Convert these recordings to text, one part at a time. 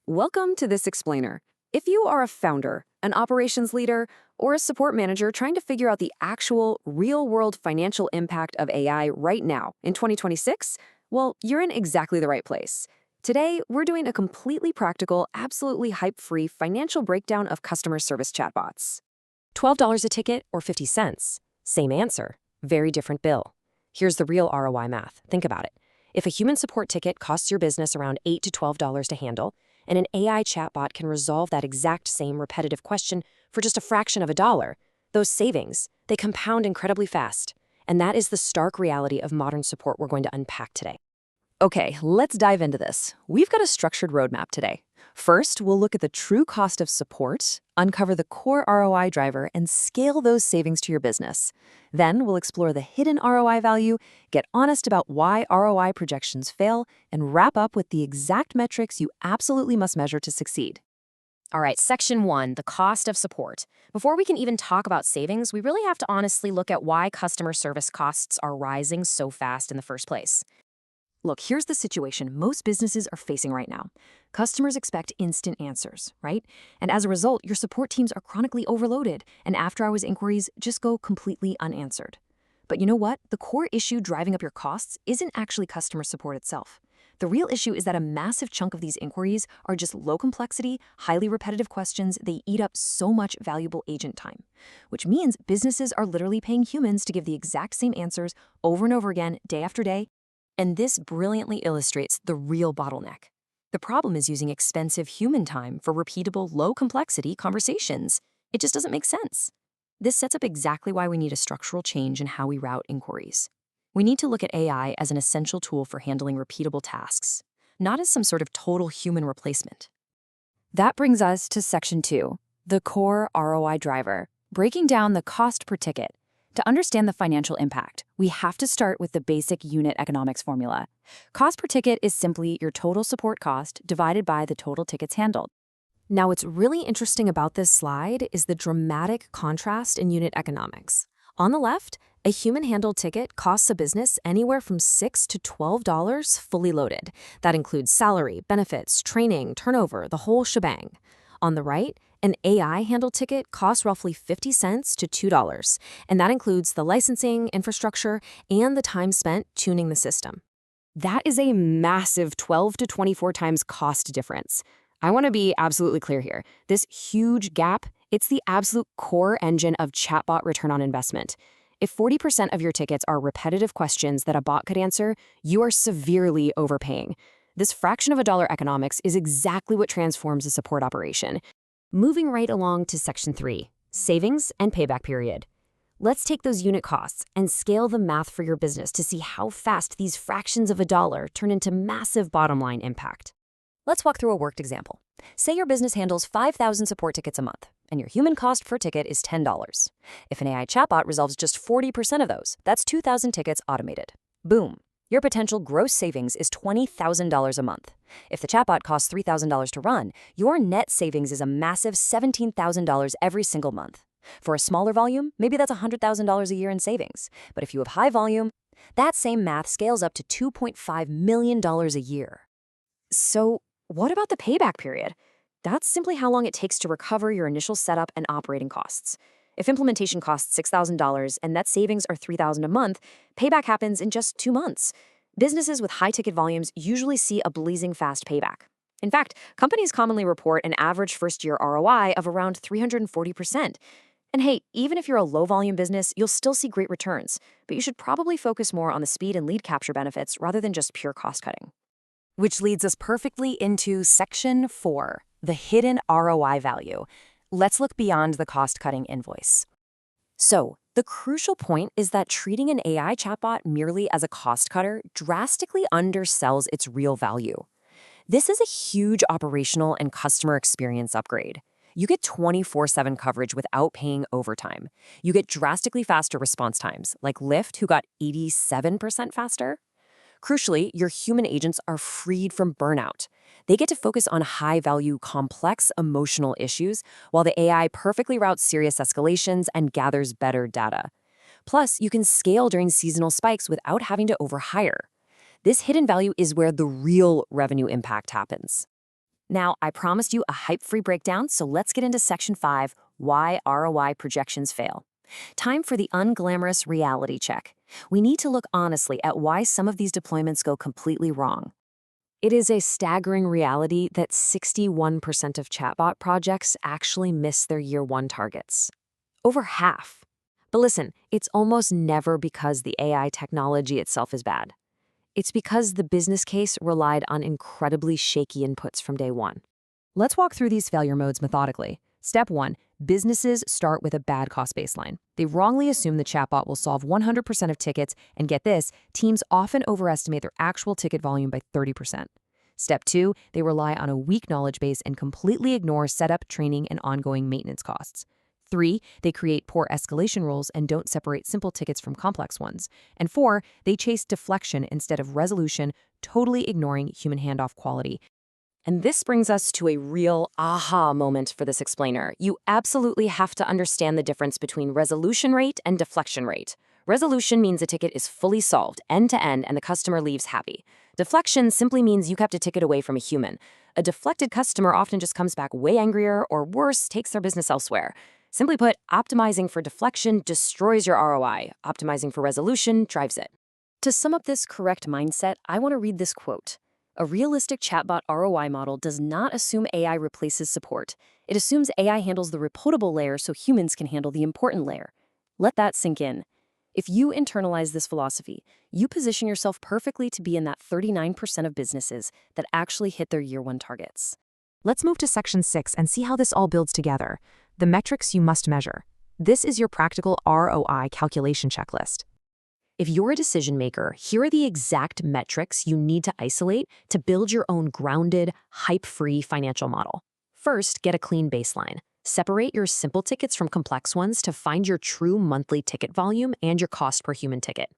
Welcome to This Explainer. If you are a founder, an operations leader, or a support manager trying to figure out the actual real-world financial impact of AI right now in 2026, well, you're in exactly the right place. Today, we're doing a completely practical, absolutely hype-free financial breakdown of customer service chatbots. $12 a ticket or 50 cents? Same answer, very different bill. Here's the real ROI math. Think about it. If a human support ticket costs your business around $8 to $12 to handle, and an AI chatbot can resolve that exact same repetitive question for just a fraction of a dollar, those savings, they compound incredibly fast. And that is the stark reality of modern support we're going to unpack today. Okay, let's dive into this. We've got a structured roadmap today. First, we'll look at the true cost of support, uncover the core ROI driver, and scale those savings to your business. Then we'll explore the hidden ROI value, get honest about why ROI projections fail, and wrap up with the exact metrics you absolutely must measure to succeed. All right, section 1, the cost of support. Before we can even talk about savings, we really have to honestly look at why customer service costs are rising so fast in the first place. Look, here's the situation most businesses are facing right now. Customers expect instant answers, right? And as a result, your support teams are chronically overloaded, and after-hours inquiries just go completely unanswered. But you know what? The core issue driving up your costs isn't actually customer support itself. The real issue is that a massive chunk of these inquiries are just low complexity, highly repetitive questions. They eat up so much valuable agent time, which means businesses are literally paying humans to give the exact same answers over and over again, day after day. And this brilliantly illustrates the real bottleneck. The problem is using expensive human time for repeatable, low-complexity conversations. It just doesn't make sense. This sets up exactly why we need a structural change in how we route inquiries. We need to look at AI as an essential tool for handling repeatable tasks, not as some sort of total human replacement. That brings us to section 2, the core ROI driver, breaking down the cost per ticket. To understand the financial impact, we have to start with the basic unit economics formula. Cost per ticket is simply your total support cost divided by the total tickets handled. Now, what's really interesting about this slide is the dramatic contrast in unit economics. On the left, a human-handled ticket costs a business anywhere from $6 to $12 fully loaded. That includes salary, benefits, training, turnover, the whole shebang. On the right, an AI-handled ticket costs roughly 50 cents to $2, and that includes the licensing, infrastructure, and the time spent tuning the system. That is a massive 12 to 24 times cost difference. I want to be absolutely clear here. This huge gap, it's the absolute core engine of chatbot return on investment. If 40% of your tickets are repetitive questions that a bot could answer, you are severely overpaying. This fraction of a dollar economics is exactly what transforms a support operation. Moving right along to section 3, savings and payback period. Let's take those unit costs and scale the math for your business to see how fast these fractions of a dollar turn into massive bottom line impact. Let's walk through a worked example. Say your business handles 5,000 support tickets a month, and your human cost per ticket is $10. If an AI chatbot resolves just 40% of those, that's 2,000 tickets automated. Boom. Your potential gross savings is $20,000 a month. If the chatbot costs $3,000 to run, your net savings is a massive $17,000 every single month. For a smaller volume, maybe that's $100,000 a year in savings. But if you have high volume, that same math scales up to $2.5 million a year. So what about the payback period? That's simply how long it takes to recover your initial setup and operating costs. If implementation costs $6,000 and net savings are $3,000 a month, payback happens in just 2 months. Businesses with high-ticket volumes usually see a blazing fast payback. In fact, companies commonly report an average first-year ROI of around 340%. And hey, even if you're a low-volume business, you'll still see great returns, but you should probably focus more on the speed and lead capture benefits rather than just pure cost-cutting. Which leads us perfectly into section 4, the hidden ROI value. Let's look beyond the cost-cutting invoice. So, the crucial point is that treating an AI chatbot merely as a cost cutter drastically undersells its real value. This is a huge operational and customer experience upgrade. You get 24/7 coverage without paying overtime. You get drastically faster response times, like Lyft, who got 87% faster. Crucially, your human agents are freed from burnout. They get to focus on high-value, complex emotional issues, while the AI perfectly routes serious escalations and gathers better data. Plus, you can scale during seasonal spikes without having to overhire. This hidden value is where the real revenue impact happens. Now, I promised you a hype-free breakdown, so let's get into Section 5, Why ROI Projections Fail. Time for the unglamorous reality check. We need to look honestly at why some of these deployments go completely wrong. It is a staggering reality that 61% of chatbot projects actually miss their year one targets. Over half. But listen, it's almost never because the AI technology itself is bad. It's because the business case relied on incredibly shaky inputs from day one. Let's walk through these failure modes methodically. Step 1. Businesses start with a bad cost baseline. They wrongly assume the chatbot will solve 100% of tickets, and get this, teams often overestimate their actual ticket volume by 30%. Step 2. They rely on a weak knowledge base and completely ignore setup, training, and ongoing maintenance costs. 3. They create poor escalation rules and don't separate simple tickets from complex ones. And 4. They chase deflection instead of resolution, totally ignoring human handoff quality. And this brings us to a real aha moment for this explainer. You absolutely have to understand the difference between resolution rate and deflection rate. Resolution means a ticket is fully solved, end to end, and the customer leaves happy. Deflection simply means you kept a ticket away from a human. A deflected customer often just comes back way angrier, or worse, takes their business elsewhere. Simply put, optimizing for deflection destroys your ROI. Optimizing for resolution drives it. To sum up this correct mindset, I want to read this quote. A realistic chatbot ROI model does not assume AI replaces support. It assumes AI handles the repeatable layer so humans can handle the important layer. Let that sink in. If you internalize this philosophy, you position yourself perfectly to be in that 39% of businesses that actually hit their year one targets. Let's move to Section 6 and see how this all builds together. The metrics you must measure. This is your practical ROI calculation checklist. If you're a decision maker, here are the exact metrics you need to isolate to build your own grounded, hype-free financial model. First, get a clean baseline. Separate your simple tickets from complex ones to find your true monthly ticket volume and your cost per human ticket.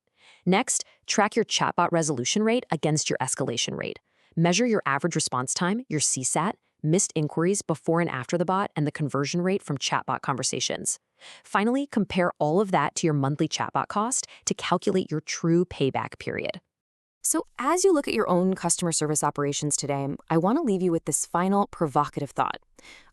Next, track your chatbot resolution rate against your escalation rate. Measure your average response time, your CSAT, missed inquiries before and after the bot, and the conversion rate from chatbot conversations. Finally, compare all of that to your monthly chatbot cost to calculate your true payback period. So as you look at your own customer service operations today, I want to leave you with this final provocative thought.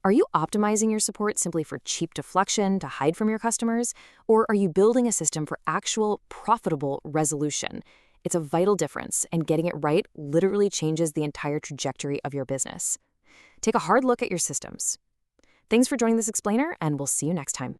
Are you optimizing your support simply for cheap deflection to hide from your customers? Or are you building a system for actual, profitable resolution? It's a vital difference, and getting it right literally changes the entire trajectory of your business. Take a hard look at your systems. Thanks for joining this explainer, and we'll see you next time.